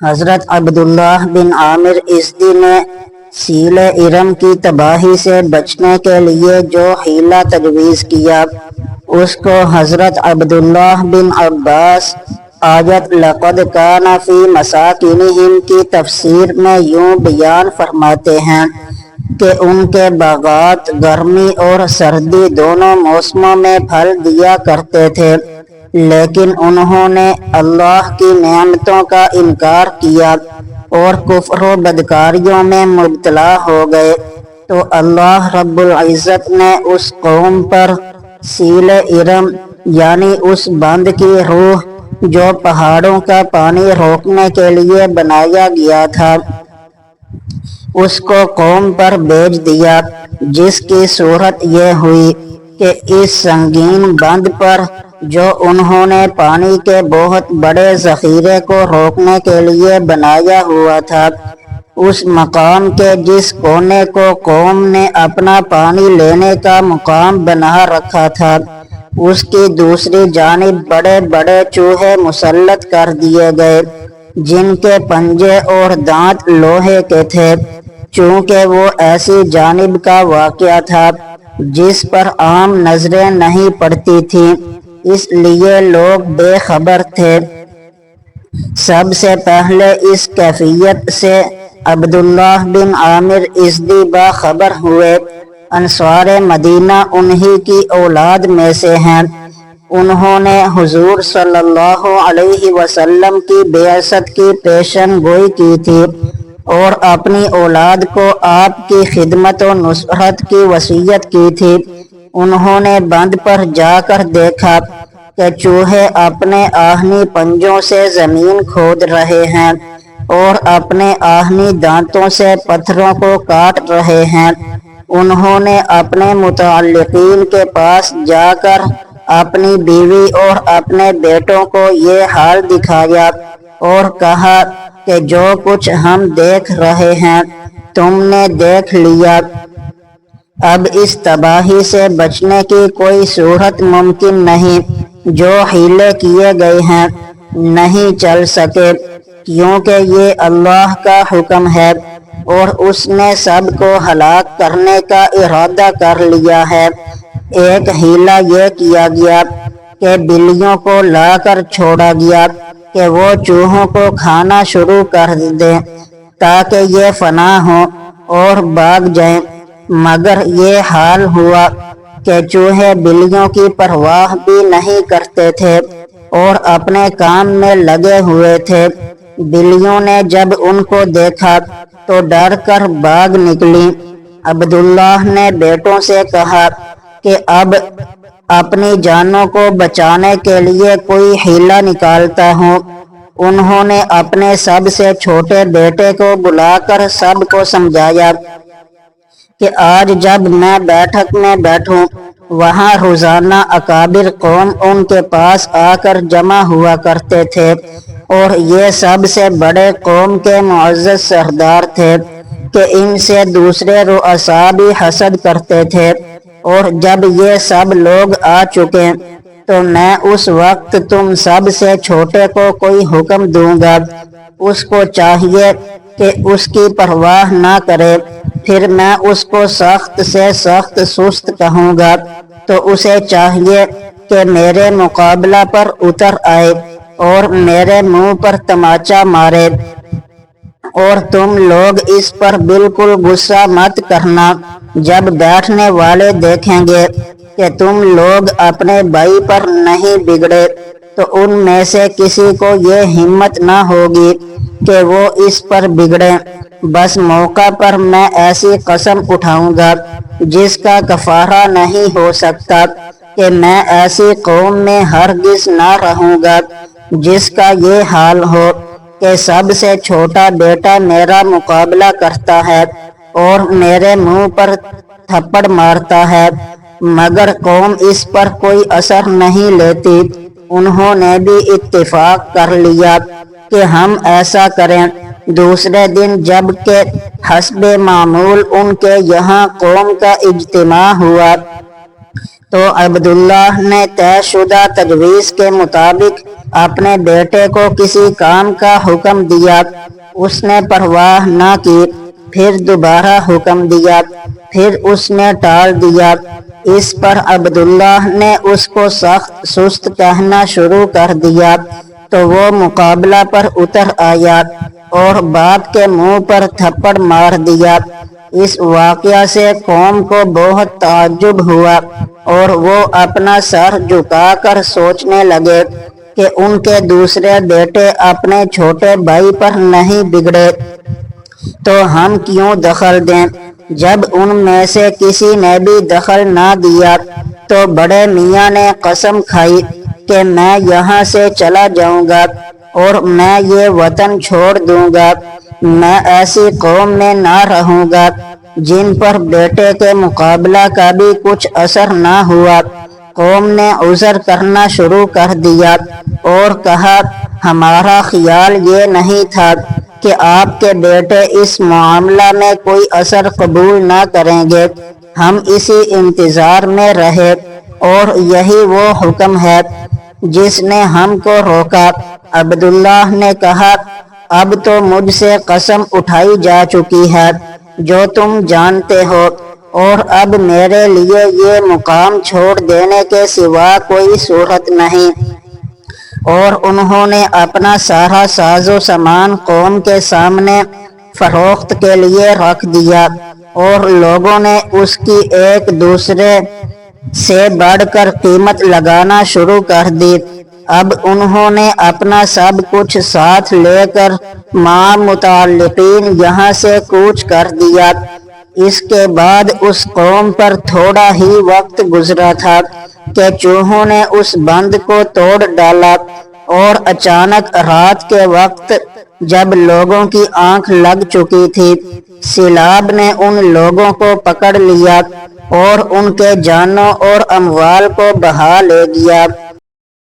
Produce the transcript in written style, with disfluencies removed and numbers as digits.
حضرت عبداللہ بن عامر ازدی نے سیل ارم کی تباہی سے بچنے کے لیے جو حیلہ تجویز کیا اس کو حضرت عبداللہ بن عباس آیت لقد کان فی مساکنہم کی تفسیر میں یوں بیان فرماتے ہیں کہ ان کے باغات گرمی اور سردی دونوں موسموں میں پھل دیا کرتے تھے، لیکن انہوں نے اللہ کی نعمتوں کا انکار کیا اور کفر و بدکاریوں میں مبتلا ہو گئے، تو اللہ رب العزت نے اس قوم پر سیل ارم یعنی اس بند کی روح جو پہاڑوں کا پانی روکنے کے لیے بنایا گیا تھا اس کو قوم پر بھیج دیا، جس کی صورت یہ ہوئی کہ اس سنگین بند پر جو انہوں نے پانی کے بہت بڑے ذخیرے کو روکنے کے لیے بنایا ہوا تھا، اس مقام کے جس کونے کو قوم نے اپنا پانی لینے کا مقام بنا رکھا تھا اس کی دوسری جانب بڑے بڑے چوہے مسلط کر دیے گئے جن کے پنجے اور دانت لوہے کے تھے، چونکہ وہ ایسی جانب کا واقعہ تھا جس پر عام نظریں نہیں پڑتی تھیں، اس لیے لوگ بے خبر تھے۔ سب سے پہلے اس کیفیت سے عبداللہ بن عامر ازدی باخبر ہوئے۔ انصار مدینہ انہی کی اولاد میں سے ہیں۔ انہوں نے حضور صلی اللہ علیہ وسلم کی بعثت کی پیشن گوئی کی تھی اور اپنی اولاد کو آپ کی خدمت و نصرت کی وصیت کی تھی۔ انہوں نے بند پر جا کر دیکھا کہ چوہے اپنے آہنی پنجوں سے زمین کھود رہے ہیں اور اپنے آہنی دانتوں سے پتھروں کو کاٹ رہے ہیں۔ انہوں نے اپنے متعلقین کے پاس جا کر اپنی بیوی اور اپنے بیٹوں کو یہ حال دکھایا اور کہا کہ جو کچھ ہم دیکھ رہے ہیں تم نے دیکھ لیا، اب اس تباہی سے بچنے کی کوئی صورت ممکن نہیں، جو حیلے کیے گئے ہیں نہیں چل سکے، کیونکہ یہ اللہ کا حکم ہے اور اس نے سب کو ہلاک کرنے کا ارادہ کر لیا ہے۔ ایک حیلہ یہ کیا گیا کہ بلیوں کو لا کر چھوڑا گیا کہ وہ چوہوں کو کھانا شروع کر دیں تاکہ یہ فنا ہوں اور بھاگ جائیں، مگر یہ حال ہوا کہ چوہے بلیوں کی پرواہ بھی نہیں کرتے تھے اور اپنے کام میں لگے ہوئے تھے۔ بلیوں نے جب ان کو دیکھا تو ڈر کر بھاگ نکلی۔ عبداللہ نے بیٹوں سے کہا کہ اب اپنی جانوں کو بچانے کے لیے کوئی حیلہ نکالتا ہوں۔ انہوں نے اپنے سب سے چھوٹے بیٹے کو بلا کر سب کو سمجھایا کہ آج جب میں بیٹھک میں بیٹھوں وہاں روزانہ اکابر قوم ان کے پاس آ کر جمع ہوا کرتے تھے اور یہ سب سے بڑے قوم کے معزز سردار تھے کہ ان سے دوسرے رؤساء بھی حسد کرتے تھے، اور جب یہ سب لوگ آ چکے تو میں اس وقت تم سب سے چھوٹے کو کوئی حکم دوں گا، اس کو چاہیے کہ اس کی پرواہ نہ کرے، پھر میں اس کو سخت سے سخت سست کہوں گا تو اسے چاہیے کہ میرے مقابلہ پر اتر آئے اور میرے منہ پر تماچا مارے، اور تم لوگ اس پر بالکل غصہ مت کرنا۔ جب بیٹھنے والے دیکھیں گے کہ تم لوگ اپنے بھائی پر نہیں بگڑے تو ان میں سے کسی کو یہ ہمت نہ ہوگی کہ وہ اس پر بگڑے، بس موقع پر میں ایسی قسم اٹھاؤں گا جس کا کفارہ نہیں ہو سکتا کہ میں ایسی قوم میں ہرگز نہ رہوں گا جس کا یہ حال ہو کہ سب سے چھوٹا بیٹا میرا مقابلہ کرتا ہے اور میرے منہ پر تھپڑ مارتا ہے، مگر قوم اس پر کوئی اثر نہیں لیتی۔ انہوں نے بھی اتفاق کر لیا کہ ہم ایسا کریں۔ دوسرے دن جب کہ حسب معمول ان کے یہاں قوم کا اجتماع ہوا تو عبداللہ نے طے شدہ تجویز کے مطابق اپنے بیٹے کو کسی کام کا حکم دیا، اس نے پرواہ نہ کی، پھر دوبارہ حکم دیا، پھر اس نے ٹال دیا۔ اس پر عبداللہ نے اس کو سخت سست کہنا شروع کر دیا تو وہ مقابلہ پر اتر آیا اور باپ کے منہ پر تھپڑ مار دیا۔ اس واقعہ سے قوم کو بہت تعجب ہوا اور وہ اپنا سر جھکا کر سوچنے لگے کہ ان کے دوسرے بیٹے اپنے چھوٹے بھائی پر نہیں بگڑے تو ہم کیوں دخل دیں؟ جب ان میں سے کسی نے بھی دخل نہ دیا تو بڑے میاں نے قسم کھائی کہ میں یہاں سے چلا جاؤں گا اور میں یہ وطن چھوڑ دوں گا، میں ایسی قوم میں نہ رہوں گا جن پر بیٹے کے مقابلہ کا بھی کچھ اثر نہ ہوا۔ قوم نے عذر کرنا شروع کر دیا اور کہا، ہمارا خیال یہ نہیں تھا کہ آپ کے بیٹے اس معاملہ میں کوئی اثر قبول نہ کریں گے، ہم اسی انتظار میں رہے اور یہی وہ حکم ہے جس نے ہم کو روکا۔ عبداللہ نے کہا، اب تو مجھ سے قسم اٹھائی جا چکی ہے جو تم جانتے ہو، اور اب میرے لیے یہ مقام چھوڑ دینے کے سوا کوئی صورت نہیں۔ اور انہوں نے اپنا سارا ساز و سامان قوم کے سامنے فروخت کے لیے رکھ دیا اور لوگوں نے اس کی ایک دوسرے سے بڑھ کر قیمت لگانا شروع کر دی۔ اب انہوں نے اپنا سب کچھ ساتھ لے کر مع متعلقین یہاں سے کوچ کر دیا۔ اس کے بعد اس قوم پر تھوڑا ہی وقت گزرا تھا کہ چوہوں نے اس بند کو توڑ ڈالا اور اچانک رات کے وقت جب لوگوں کی آنکھ لگ چکی تھی، سیلاب نے ان لوگوں کو پکڑ لیا اور ان کے جانوں اور اموال کو بہا لے گیا۔